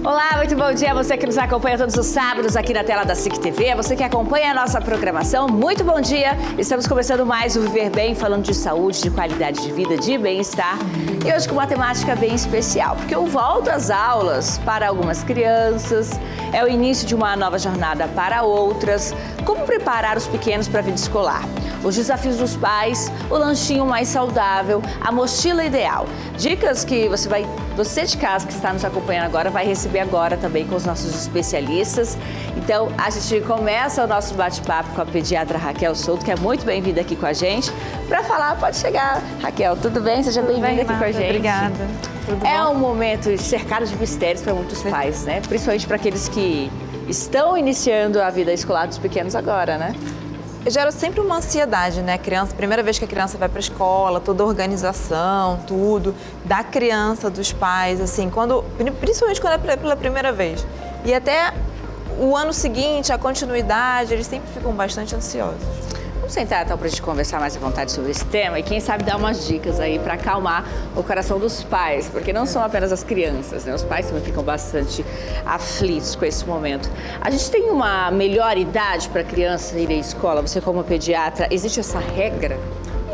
Olá, muito bom dia a você que nos acompanha todos os sábados aqui na tela da SIC TV, você que acompanha a nossa programação, muito bom dia. Estamos começando mais o Viver Bem, falando de saúde, de qualidade de vida, de bem-estar. E hoje com uma temática bem especial, porque eu volto às aulas para algumas crianças, é o início de uma nova jornada para outras, como preparar os pequenos para a vida escolar, os desafios dos pais, o lanchinho mais saudável, a mochila ideal. Dicas que você de casa que está nos acompanhando agora vai receber agora também com os nossos especialistas. Então, a gente começa o nosso bate-papo com a pediatra Raquel Souto, que é muito bem-vinda aqui com a gente. Para falar, pode chegar. Raquel, tudo bem? Seja bem-vinda aqui com a gente. Obrigada. Tudo bom? É um momento cercado de mistérios para muitos pais, né? Principalmente para aqueles que estão iniciando a vida escolar dos pequenos agora, né? Gera sempre uma ansiedade, né? Criança, primeira vez que a criança vai para a escola, toda a organização, tudo, da criança, dos pais, assim, principalmente quando é pela primeira vez. E até o ano seguinte, a continuidade, eles sempre ficam bastante ansiosos. Vamos sentar então para a gente conversar mais à vontade sobre esse tema e quem sabe dar umas dicas aí para acalmar o coração dos pais, porque não são apenas as crianças, né? Os pais também ficam bastante aflitos com esse momento. A gente tem uma melhor idade para a criança ir à escola? Você como pediatra, existe essa regra?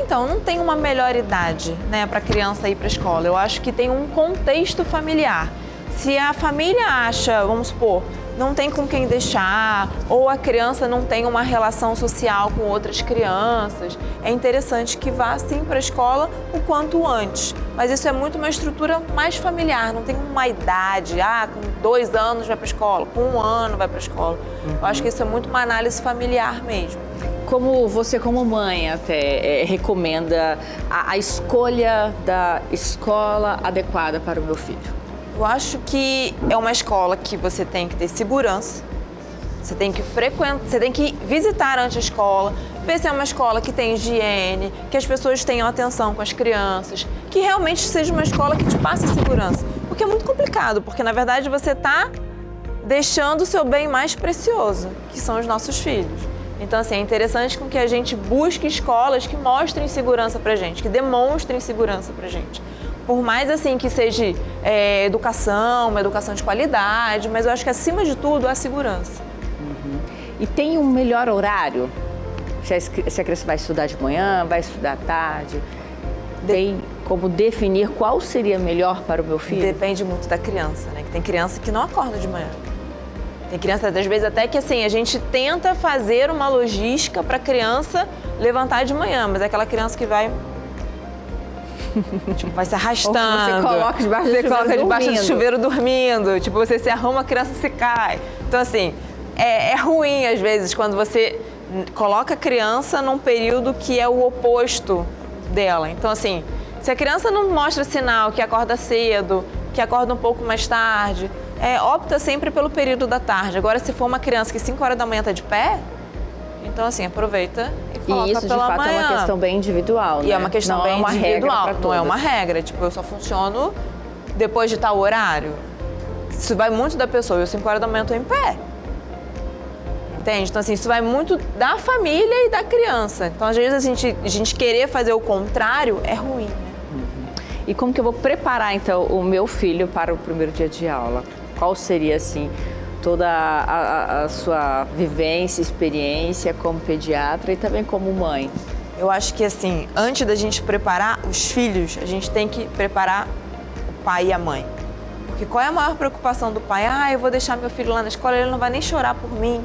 Então, não tem uma melhor idade, né, para a criança ir para a escola. Eu acho que tem um contexto familiar. Se a família acha, vamos supor, não tem com quem deixar, ou a criança não tem uma relação social com outras crianças, é interessante que vá sim para a escola o quanto antes. Mas isso é muito uma estrutura mais familiar, não tem uma idade, com 2 anos vai para a escola, com 1 ano vai para a escola. Eu acho que isso é muito uma análise familiar mesmo. Como você, como mãe, até recomenda a escolha da escola adequada para o meu filho? Eu acho que é uma escola que você tem que ter segurança, você tem que visitar antes a escola, ver se é uma escola que tem higiene, que as pessoas tenham atenção com as crianças, que realmente seja uma escola que te passe segurança. Porque é muito complicado, porque na verdade você está deixando o seu bem mais precioso, que são os nossos filhos. Então, assim, é interessante com que a gente busque escolas que mostrem segurança pra gente, que demonstrem segurança pra gente. Por mais assim que seja uma educação de qualidade, mas eu acho que acima de tudo a segurança. Uhum. E tem um melhor horário? Se a criança vai estudar de manhã, vai estudar à tarde? Tem como definir qual seria melhor para o meu filho? Depende muito da criança, né? Que tem criança que não acorda de manhã. Tem criança, às vezes, até que assim, a gente tenta fazer uma logística para a criança levantar de manhã, mas é aquela criança que vai... Tipo, vai se arrastando. Ou você coloca debaixo do chuveiro dormindo. Tipo, você se arruma, a criança se cai. Então, assim, é ruim às vezes quando você coloca a criança num período que é o oposto dela. Então, assim, se a criança não mostra sinal que acorda cedo, que acorda um pouco mais tarde, opta sempre pelo período da tarde. Agora, se for uma criança que 5 horas da manhã está de pé, então, assim, aproveita e coloca isso, de pela fato, manhã. É uma questão bem individual, né? E é uma questão bem individual, não é uma regra. Tipo, eu só funciono depois de tal horário. Isso vai muito da pessoa. Eu 5 horas da manhã estou em pé. Entende? Então, assim, isso vai muito da família e da criança. Então, às vezes, a gente querer fazer o contrário é ruim, né? Uhum. E como que eu vou preparar, então, o meu filho para o primeiro dia de aula? Qual seria, assim, toda a sua vivência, experiência como pediatra e também como mãe? Eu acho que, assim, antes da gente preparar os filhos, a gente tem que preparar o pai e a mãe. Porque qual é a maior preocupação do pai? Eu vou deixar meu filho lá na escola, ele não vai nem chorar por mim,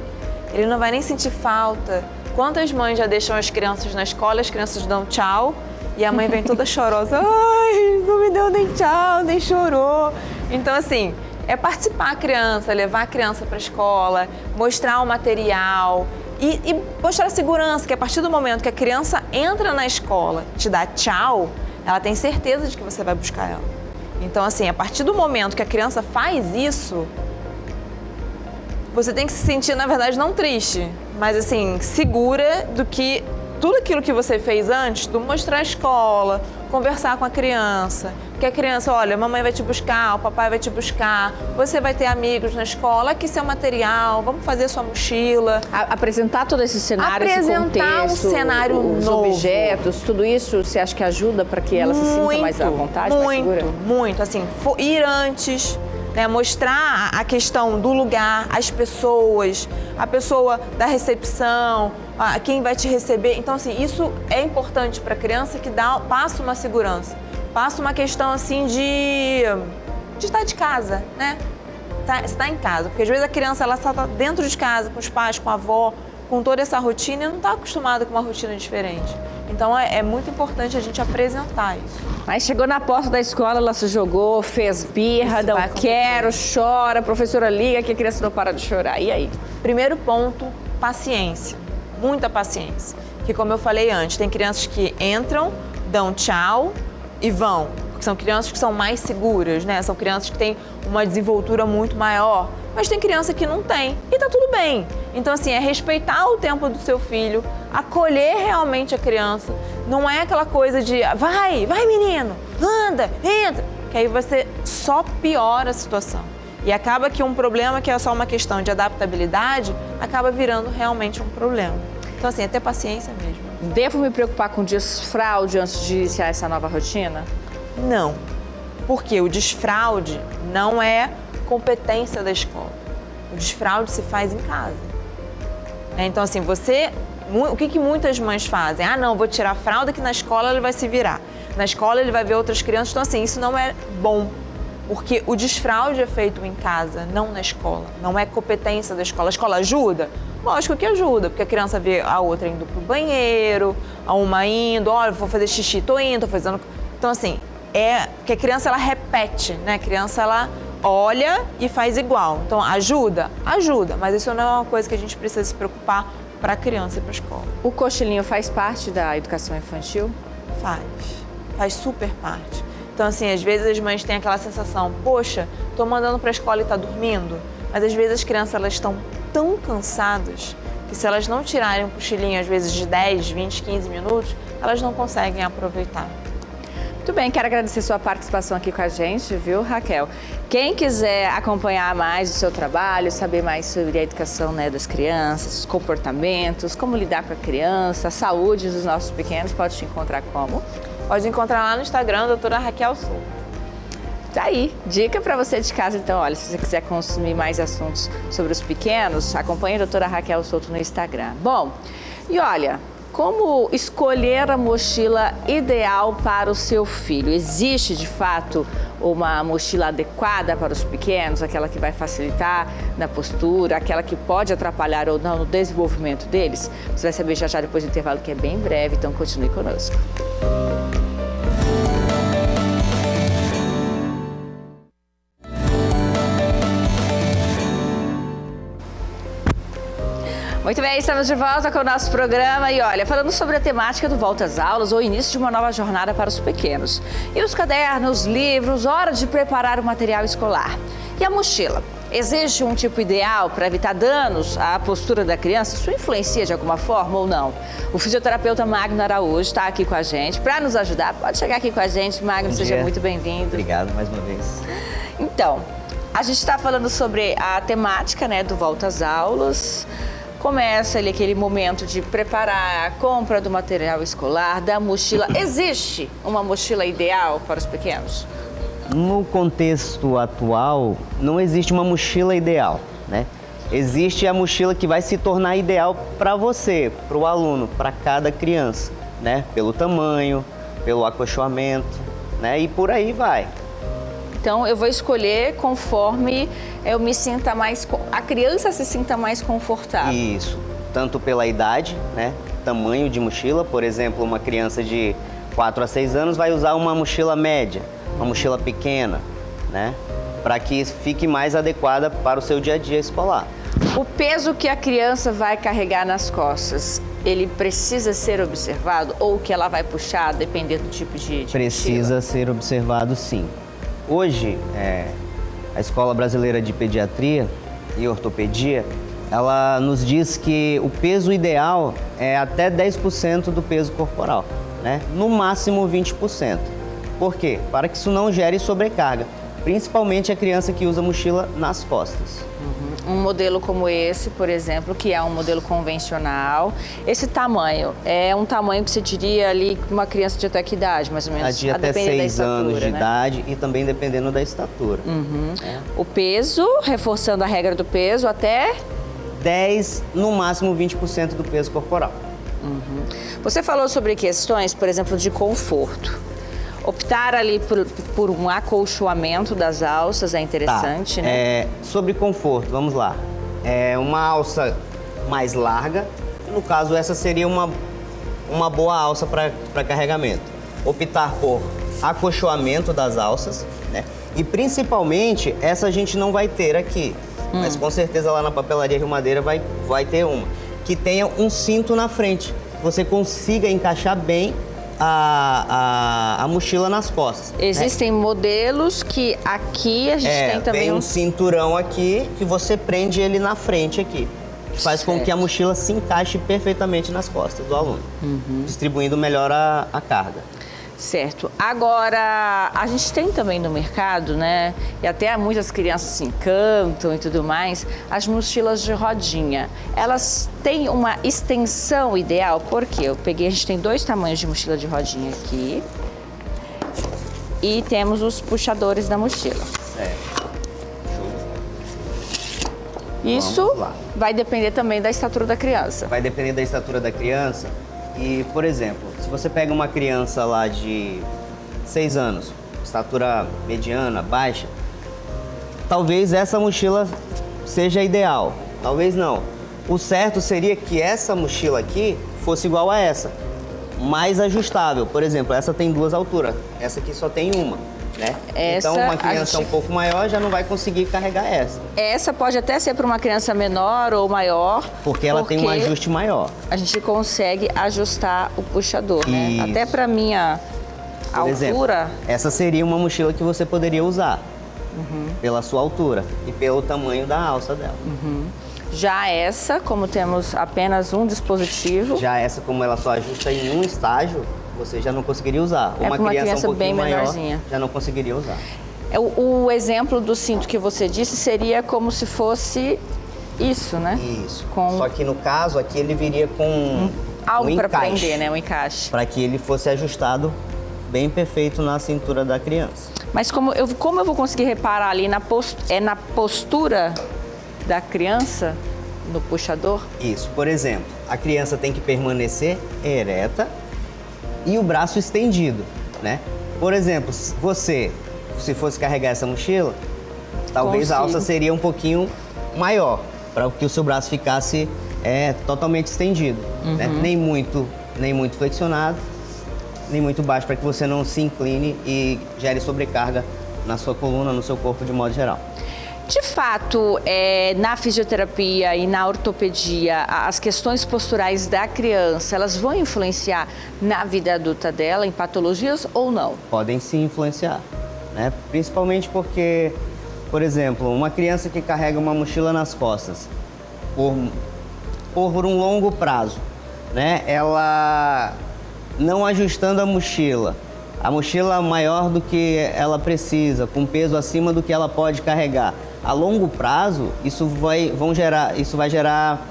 ele não vai nem sentir falta. Quantas mães já deixam as crianças na escola, as crianças dão tchau e a mãe vem toda chorosa, não me deu nem tchau, nem chorou. Então, assim, é participar a criança, levar a criança para a escola, mostrar o material e mostrar a segurança, que a partir do momento que a criança entra na escola, te dá tchau, ela tem certeza de que você vai buscar ela. Então, assim, a partir do momento que a criança faz isso, você tem que se sentir, na verdade, não triste, mas, assim, segura do que tudo aquilo que você fez antes, do mostrar a escola, conversar com a criança, que a criança, olha, a mamãe vai te buscar, o papai vai te buscar, você vai ter amigos na escola, aqui seu material, vamos fazer sua mochila. Apresentar todo esse cenário, esse contexto, um cenário os novo. Objetos, tudo isso, você acha que ajuda para que ela se sinta mais à vontade, mais segura? Muito, assim, ir antes, né? Mostrar a questão do lugar, as pessoas, a pessoa da recepção, quem vai te receber. Então, assim, isso é importante para a criança que passa uma segurança, passa uma questão, assim, de estar de casa, né? Você está em casa, porque às vezes a criança ela está dentro de casa, com os pais, com a avó, com toda essa rotina e não está acostumada com uma rotina diferente. Então é muito importante a gente apresentar isso. Aí chegou na porta da escola, ela se jogou, fez birra, não quero, chora, a professora liga que a criança não para de chorar. E aí? Primeiro ponto, paciência. Muita paciência. Que como eu falei antes, tem crianças que entram, dão tchau e vão. Porque são crianças que são mais seguras, né? São crianças que têm uma desenvoltura muito maior. Mas tem criança que não tem. E tá tudo bem. Então, assim, é respeitar o tempo do seu filho, acolher realmente a criança. Não é aquela coisa de vai menino, anda, entra. Que aí você só piora a situação. E acaba que um problema que é só uma questão de adaptabilidade, acaba virando realmente um problema. Então, assim, é ter paciência mesmo. Devo me preocupar com desfraude antes de iniciar essa nova rotina? Não, porque o desfraude não é competência da escola. O desfraude se faz em casa. Então, assim, o que muitas mães fazem? Não, vou tirar a fralda que na escola ele vai se virar. Na escola ele vai ver outras crianças. Então, assim, isso não é bom. Porque o desfraude é feito em casa, não na escola. Não é competência da escola. A escola ajuda? Lógico que ajuda, porque a criança vê a outra indo pro banheiro, a uma indo, olha, vou fazer xixi, tô indo, tô fazendo... Então, assim, que a criança, ela repete, né? A criança, ela olha e faz igual. Então, ajuda? Ajuda, mas isso não é uma coisa que a gente precisa se preocupar para a criança e para a escola. O cochilinho faz parte da educação infantil? Faz super parte. Então, assim, às vezes as mães têm aquela sensação, poxa, tô mandando para a escola e tá dormindo, mas às vezes as crianças, elas estão tão cansadas que se elas não tirarem um cochilinho, às vezes de 10, 20, 15 minutos, elas não conseguem aproveitar. Muito bem, quero agradecer sua participação aqui com a gente, viu, Raquel? Quem quiser acompanhar mais o seu trabalho, saber mais sobre a educação, né, das crianças, os comportamentos, como lidar com a criança, a saúde dos nossos pequenos, pode te encontrar como? Pode encontrar lá no Instagram, doutora Raquel Souto. Tá aí, dica para você de casa. Então, olha, se você quiser consumir mais assuntos sobre os pequenos, acompanhe a doutora Raquel Souto no Instagram. Bom, e olha, como escolher a mochila ideal para o seu filho? Existe, de fato, uma mochila adequada para os pequenos, aquela que vai facilitar na postura, aquela que pode atrapalhar ou não no desenvolvimento deles? Você vai saber já depois do intervalo, que é bem breve, então continue conosco. Muito bem, estamos de volta com o nosso programa e olha, falando sobre a temática do Volta às Aulas ou início de uma nova jornada para os pequenos. E os cadernos, livros, hora de preparar o material escolar. E a mochila? Existe um tipo ideal para evitar danos à postura da criança? Isso influencia de alguma forma ou não? O fisioterapeuta Magno Araújo está aqui com a gente para nos ajudar. Pode chegar aqui com a gente, Magno, seja muito bem-vindo. Obrigado mais uma vez. Então, a gente está falando sobre a temática, né, do Volta às Aulas. Começa ali aquele momento de preparar a compra do material escolar, da mochila. Existe uma mochila ideal para os pequenos? No contexto atual, não existe uma mochila ideal, né? Existe a mochila que vai se tornar ideal para você, para o aluno, para cada criança, né? Pelo tamanho, pelo acolchoamento, né? E por aí vai. Então, eu vou escolher conforme eu me sinta a criança se sinta mais confortável. Isso, tanto pela idade, né? Tamanho de mochila, por exemplo, uma criança de 4 a 6 anos vai usar uma mochila média, uma mochila pequena, né? Para que fique mais adequada para o seu dia a dia escolar. O peso que a criança vai carregar nas costas, ele precisa ser observado ou o que ela vai puxar, dependendo do tipo de Precisa mochila? ser observado, sim. Hoje, a Escola Brasileira de Pediatria e Ortopedia, ela nos diz que o peso ideal é até 10% do peso corporal, né? No máximo 20%. Por quê? Para que isso não gere sobrecarga. principalmente a criança que usa mochila nas costas. Um modelo como esse, por exemplo, que é um modelo convencional, esse tamanho é um tamanho que você diria ali uma criança de até que idade, mais ou menos? De até 6 anos de idade e também dependendo da estatura. O peso, reforçando a regra do peso, até 10, no máximo 20% do peso corporal. Você falou sobre questões, por exemplo, de conforto. Optar ali por um acolchoamento das alças é interessante, né? Sobre conforto, vamos lá. Uma alça mais larga, no caso essa seria uma boa alça para carregamento. Optar por acolchoamento das alças, né? E principalmente, essa a gente não vai ter aqui, mas com certeza lá na papelaria Rio Madeira vai ter uma. Que tenha um cinto na frente, que você consiga encaixar bem a mochila nas costas. Existem modelos que aqui a gente tem também tem um cinturão aqui que você prende ele na frente aqui. Que faz com que a mochila se encaixe perfeitamente nas costas do aluno, distribuindo melhor a carga. Certo. Agora, a gente tem também no mercado, né? E até muitas crianças se encantam e tudo mais, as mochilas de rodinha. Elas têm uma extensão ideal, porque a gente tem 2 tamanhos de mochila de rodinha aqui. E temos os puxadores da mochila. Isso vai depender também da estatura da criança. Vai depender da estatura da criança. E, por exemplo, se você pega uma criança lá de 6 anos, estatura mediana, baixa, talvez essa mochila seja ideal, talvez não. O certo seria que essa mochila aqui fosse igual a essa, mais ajustável. Por exemplo, essa tem 2 alturas, essa aqui só tem uma, né? Então uma criança um pouco maior já não vai conseguir carregar essa. Essa pode até ser para uma criança menor ou maior. Porque ela tem um ajuste maior. A gente consegue ajustar o puxador, né? Até para minha altura. Exemplo, essa seria uma mochila que você poderia usar pela sua altura e pelo tamanho da alça dela. Já essa, como temos apenas um dispositivo. Já essa, como ela só ajusta em um estágio, você já não conseguiria usar. Uma criança um pouquinho bem maior menorzinha já não conseguiria usar. O exemplo do cinto que você disse seria como se fosse isso, né? Isso. Só que no caso aqui ele viria com algo para encaixe, prender, né? Um encaixe. Para que ele fosse ajustado bem perfeito na cintura da criança. Mas como eu vou conseguir reparar ali na postura da criança no puxador? Isso. Por exemplo, a criança tem que permanecer ereta e o braço estendido, né? Por exemplo, se fosse carregar essa mochila, talvez a alça seria um pouquinho maior, para que o seu braço ficasse totalmente estendido, né? Nem muito flexionado, nem muito baixo, para que você não se incline e gere sobrecarga na sua coluna, no seu corpo de modo geral. De fato, na fisioterapia e na ortopedia, as questões posturais da criança, elas vão influenciar na vida adulta dela, em patologias ou não? Podem sim influenciar, né? Principalmente porque, por exemplo, uma criança que carrega uma mochila nas costas por um longo prazo, né? Ela não ajustando a mochila maior do que ela precisa, com peso acima do que ela pode carregar. A longo prazo, isso vai gerar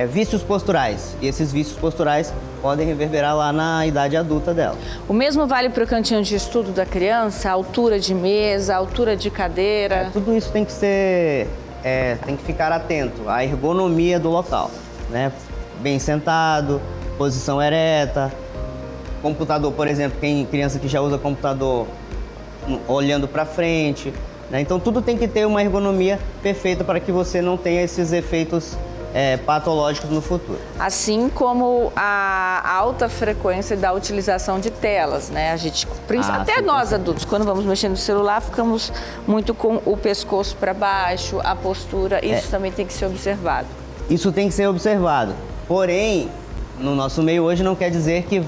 vícios posturais. E esses vícios posturais podem reverberar lá na idade adulta dela. O mesmo vale para o cantinho de estudo da criança? A altura de mesa, a altura de cadeira? Tudo isso tem que ser... tem que ficar atento à ergonomia do local, né? Bem sentado, posição ereta. Computador, por exemplo, tem criança que já usa computador olhando para frente, né? Então tudo tem que ter uma ergonomia perfeita para que você não tenha esses efeitos patológicos no futuro. Assim como a alta frequência da utilização de telas, né? A gente, até nós adultos, quando vamos mexer no celular, ficamos muito com o pescoço para baixo, a postura, isso também tem que ser observado. Isso tem que ser observado, porém, no nosso meio hoje não quer dizer que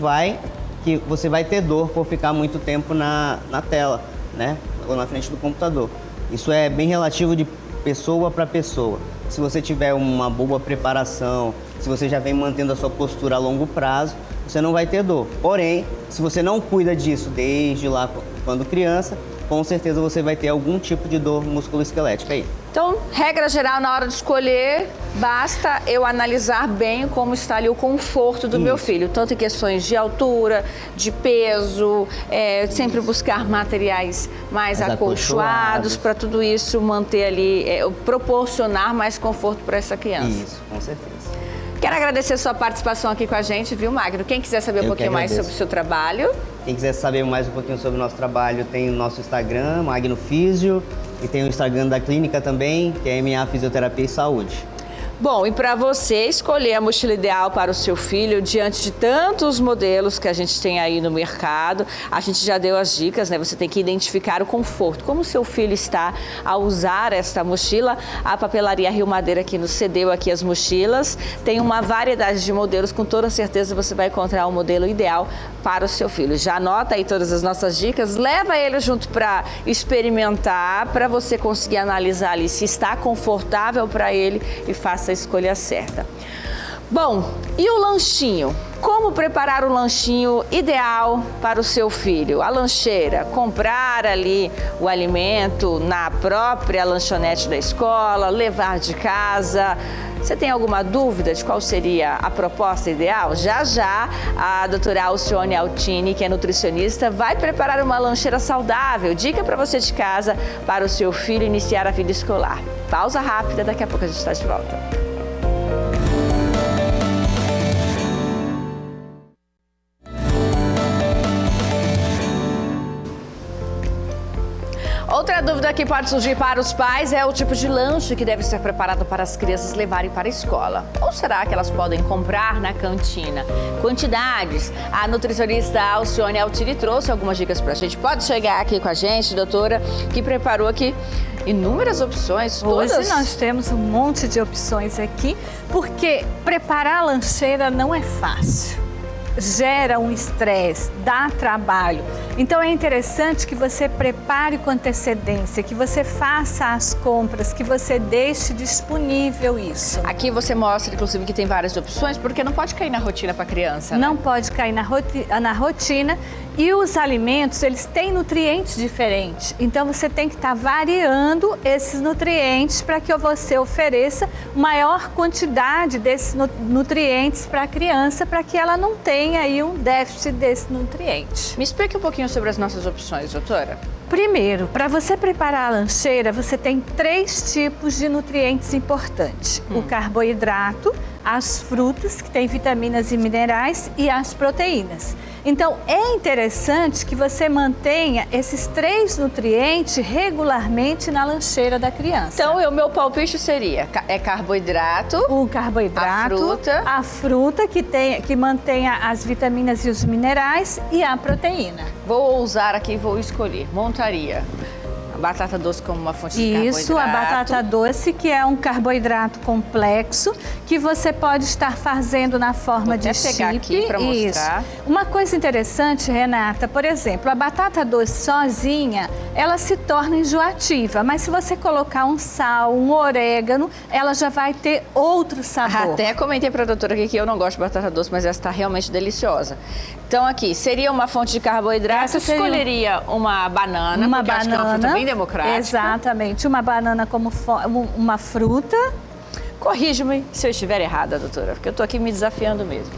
você vai ter dor por ficar muito tempo na tela, né? Ou na frente do computador. Isso é bem relativo de pessoa para pessoa. Se você tiver uma boa preparação, se você já vem mantendo a sua postura a longo prazo, você não vai ter dor. Porém, se você não cuida disso desde lá quando criança, com certeza você vai ter algum tipo de dor musculoesquelética aí. Então, regra geral, na hora de escolher, basta eu analisar bem como está ali o conforto do meu filho. Tanto em questões de altura, de peso, sempre buscar materiais mais acolchoados para tudo isso manter ali, proporcionar mais conforto para essa criança. Isso, com certeza. Quero agradecer a sua participação aqui com a gente, viu, Magno? Quem quiser saber um pouquinho mais sobre o seu trabalho... Quem quiser saber mais um pouquinho sobre o nosso trabalho, tem o nosso Instagram, Magno Físio, e tem o Instagram da clínica também, que é MA Fisioterapia e Saúde. Bom, e para você escolher a mochila ideal para o seu filho, diante de tantos modelos que a gente tem aí no mercado, a gente já deu as dicas, né? Você tem que identificar o conforto, como o seu filho está a usar esta mochila. A Papelaria Rio Madeira aqui nos cedeu aqui as mochilas. Tem uma variedade de modelos, com toda certeza você vai encontrar o modelo ideal para o seu filho. Já anota aí todas as nossas dicas, leva ele junto para experimentar, para você conseguir analisar ali se está confortável para ele e faça a escolha certa. Bom, e o lanchinho? Como preparar o lanchinho ideal para o seu filho? A lancheira, comprar ali o alimento na própria lanchonete da escola, levar de casa. Você tem alguma dúvida de qual seria a proposta ideal? Já já a doutora Alcione Altini, que é nutricionista, vai preparar uma lancheira saudável. Dica para você de casa, para o seu filho iniciar a vida escolar. Pausa rápida, daqui a pouco a gente está de volta. Outra dúvida que pode surgir para os pais é o tipo de lanche que deve ser preparado para as crianças levarem para a escola. Ou será que elas podem comprar na cantina? Quantidades. A nutricionista Alcione Altini trouxe algumas dicas para a gente. Pode chegar aqui com a gente, doutora, que preparou aqui inúmeras opções. Todas. Hoje nós temos um monte de opções aqui, porque preparar a lancheira não é fácil. Gera um estresse, dá trabalho. Então é interessante que você prepare com antecedência, que você faça as compras, que você deixe disponível isso. Aqui você mostra, inclusive, que tem várias opções, porque não pode cair na rotina para a criança, né? Não pode cair na rotina. E os alimentos, eles têm nutrientes diferentes. Então você tem que estar variando esses nutrientes para que você ofereça maior quantidade desses nutrientes para a criança, para que ela não tenha aí um déficit desse nutriente. Me explique um pouquinho sobre as nossas opções, doutora. Primeiro, para você preparar a lancheira, você tem 3 tipos de nutrientes importantes. O carboidrato, as frutas, que têm vitaminas e minerais, e as proteínas. Então, é interessante que você mantenha esses 3 nutrientes regularmente na lancheira da criança. Então, o meu palpite seria carboidrato, o carboidrato, a fruta que mantenha as vitaminas e os minerais, e a proteína. Vou ousar aqui e vou escolher. Montaria. A batata doce como uma fonte de carboidrato. Isso, a batata doce, que é um carboidrato complexo, que você pode estar fazendo na forma de chip. Vou pegar aqui para mostrar. Uma coisa interessante, Renata, por exemplo, a batata doce sozinha, ela se torna enjoativa, mas se você colocar um sal, um orégano, ela já vai ter outro sabor. Até comentei para a doutora aqui que eu não gosto de batata doce, mas essa está realmente deliciosa. Então aqui, seria uma fonte de carboidrato, escolheria uma banana, porque acho que é uma fruta bem democrática. Exatamente, uma banana como uma fruta. Corrige-me se eu estiver errada, doutora, porque eu estou aqui me desafiando mesmo.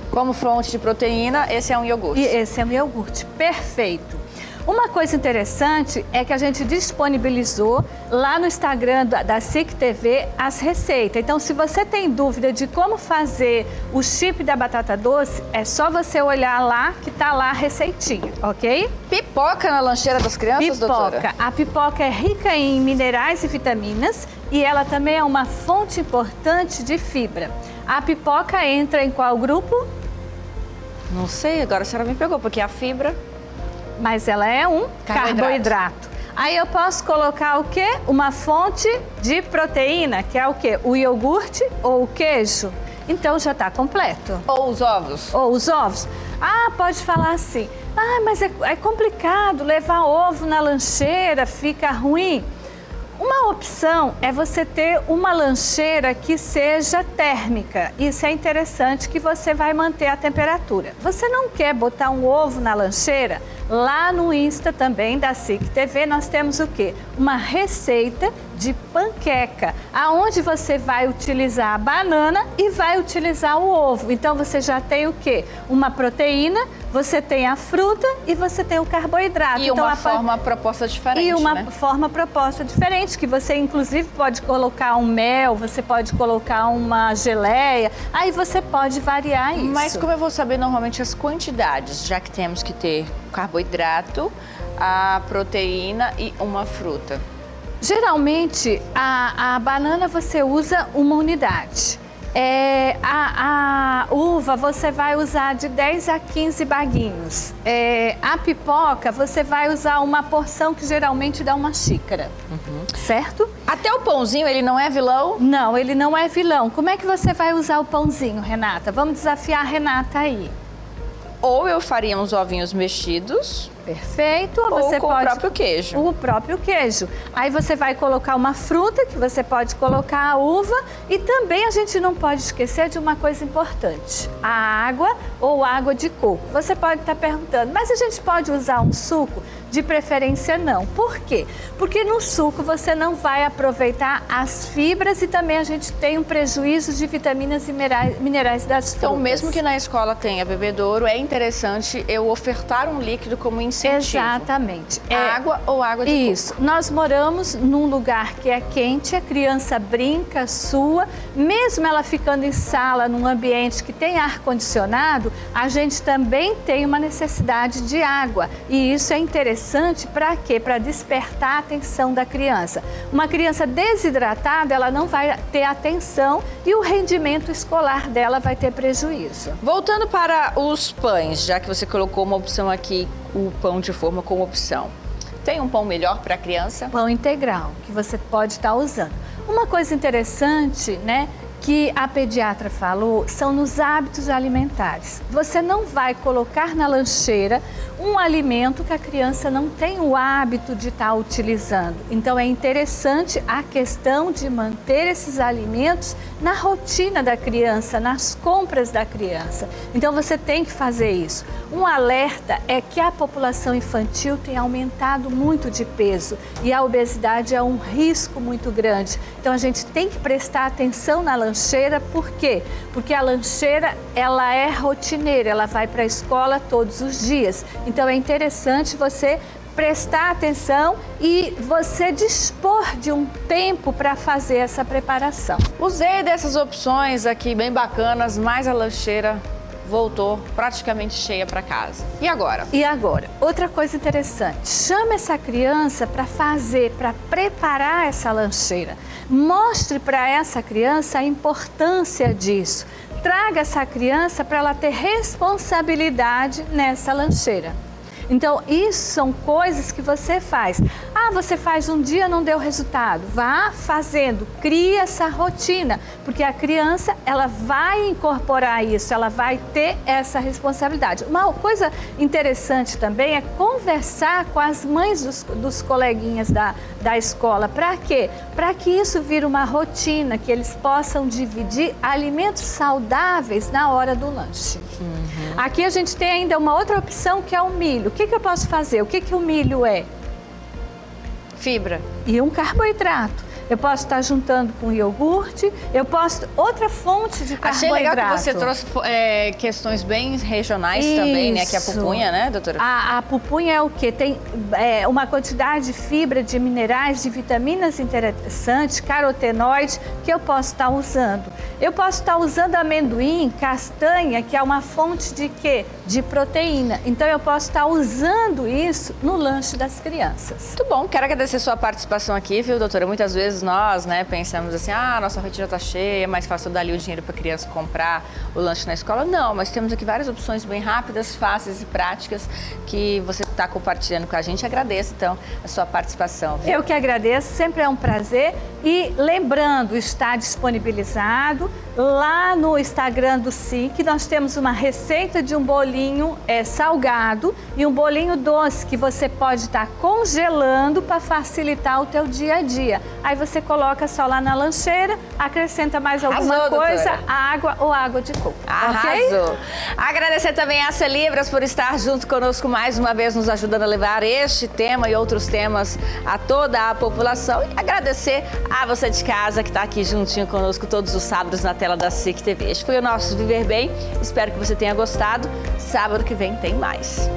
Como fonte de proteína, esse é um iogurte. E esse é um iogurte, perfeito. Uma coisa interessante é que a gente disponibilizou lá no Instagram da SIC TV as receitas. Então, se você tem dúvida de como fazer o chip da batata doce, é só você olhar lá que tá lá a receitinha, ok? Pipoca na lancheira das crianças, doutora? Pipoca. A pipoca é rica em minerais e vitaminas e ela também é uma fonte importante de fibra. A pipoca entra em qual grupo? Não sei, agora a senhora me pegou, porque a fibra... Mas ela é um carboidrato. Aí eu posso colocar o quê? Uma fonte de proteína, que é o quê? O iogurte ou o queijo. Então já está completo. Ou os ovos. Ou os ovos. Ah, pode falar assim. Ah, mas é complicado levar ovo na lancheira, fica ruim. Uma opção é você ter uma lancheira que seja térmica. Isso é interessante, que você vai manter a temperatura. Você não quer botar um ovo na lancheira? Lá no Insta também da SIC TV nós temos o quê? Uma receita de panqueca, aonde você vai utilizar a banana e vai utilizar o ovo. Então você já tem o quê? Uma proteína, você tem a fruta e você tem o carboidrato. E então, uma forma proposta diferente, E uma né? forma proposta diferente, que você inclusive pode colocar um mel, você pode colocar uma geleia, aí você pode variar isso. Mas como eu vou saber normalmente as quantidades, já que temos que ter carboidrato, a proteína e uma fruta? Geralmente, a banana você usa uma unidade. A uva você vai usar de 10 a 15 baguinhos. A pipoca você vai usar uma porção que geralmente dá uma xícara, certo? Até o pãozinho, ele não é vilão? Não, ele não é vilão. Como é que você vai usar o pãozinho, Renata? Vamos desafiar a Renata aí. Ou eu faria uns ovinhos mexidos, Perfeito. Ou ou você com pode... o próprio queijo. O próprio queijo. Aí você vai colocar uma fruta, que você pode colocar a uva, e também a gente não pode esquecer de uma coisa importante: a água ou água de coco. Você pode estar perguntando, mas a gente pode usar um suco? De preferência não. Por quê? Porque no suco você não vai aproveitar as fibras e também a gente tem um prejuízo de vitaminas e minerais das frutas. Então, mesmo que na escola tenha bebedouro, é interessante eu ofertar um líquido como incentivo. Exatamente. Água ou água de coco? Isso. Nós moramos num lugar que é quente, a criança brinca, sua, mesmo ela ficando em sala, num ambiente que tem ar-condicionado, a gente também tem uma necessidade de água. E isso é interessante para quê? Para despertar a atenção da criança. Uma criança desidratada, ela não vai ter atenção e o rendimento escolar dela vai ter prejuízo. Voltando para os pães, já que você colocou uma opção aqui, o pão de forma como opção. Tem um pão melhor para a criança? Pão integral, que você pode estar usando. Uma coisa interessante, né, que a pediatra falou, são nos hábitos alimentares. Você não vai colocar na lancheira um alimento que a criança não tem o hábito de estar utilizando. Então é interessante a questão de manter esses alimentos na rotina da criança, nas compras da criança. Então você tem que fazer isso. Um alerta é que a população infantil tem aumentado muito de peso e a obesidade é um risco muito grande. Então a gente tem que prestar atenção na lancheira. Por quê? Porque a lancheira, ela é rotineira, ela vai para a escola todos os dias. Então é interessante você prestar atenção e você dispor de um tempo para fazer essa preparação. Usei dessas opções aqui bem bacanas, mas a lancheira voltou praticamente cheia para casa. E agora? E agora? Outra coisa interessante, chame essa criança para fazer, para preparar essa lancheira. Mostre para essa criança a importância disso. Traga essa criança para ela ter responsabilidade nessa lancheira. Então, isso são coisas que você faz. Ah, você faz um dia, não deu resultado. Vá fazendo, cria essa rotina, porque a criança, ela vai incorporar isso, ela vai ter essa responsabilidade. Uma coisa interessante também é conversar com as mães dos coleguinhas da escola. Para quê? Para que isso vire uma rotina, que eles possam dividir alimentos saudáveis na hora do lanche. Aqui a gente tem ainda uma outra opção, que é o milho. O que eu posso fazer? O que o milho é? Fibra. E um carboidrato. Eu posso estar juntando com iogurte, eu posso... Outra fonte de carboidrato. Achei legal que você trouxe questões bem regionais também, né? Que é a pupunha, né, doutora? A pupunha é o quê? Tem uma quantidade de fibra, de minerais, de vitaminas interessantes, carotenoides, que eu posso estar usando. Eu posso estar usando amendoim, castanha, que é uma fonte de quê? De proteína. Então, eu posso estar usando isso no lanche das crianças. Muito bom. Quero agradecer sua participação aqui, viu, doutora? Muitas vezes nós, né, pensamos assim, nossa rotina tá cheia, mais fácil dar ali o dinheiro para a criança comprar o lanche na escola. Não, mas temos aqui várias opções bem rápidas, fáceis e práticas que você está compartilhando com a gente. Agradeço, então, a sua participação. Viu? Eu que agradeço, sempre é um prazer. E lembrando, está disponibilizado lá no Instagram do SIC, nós temos uma receita de um bolinho salgado e um bolinho doce que você pode estar congelando para facilitar o teu dia a dia. Aí você coloca só lá na lancheira, acrescenta mais alguma Arrasou, coisa, doutora. água ou água de coco. Arrasou. Ok? Agradecer também a Celibras por estar junto conosco mais uma vez, nos ajudando a levar este tema e outros temas a toda a população. E agradecer a você de casa que está aqui juntinho conosco todos os sábados na tela da SIC TV. Este foi o nosso Viver Bem. Espero que você tenha gostado. Sábado que vem tem mais.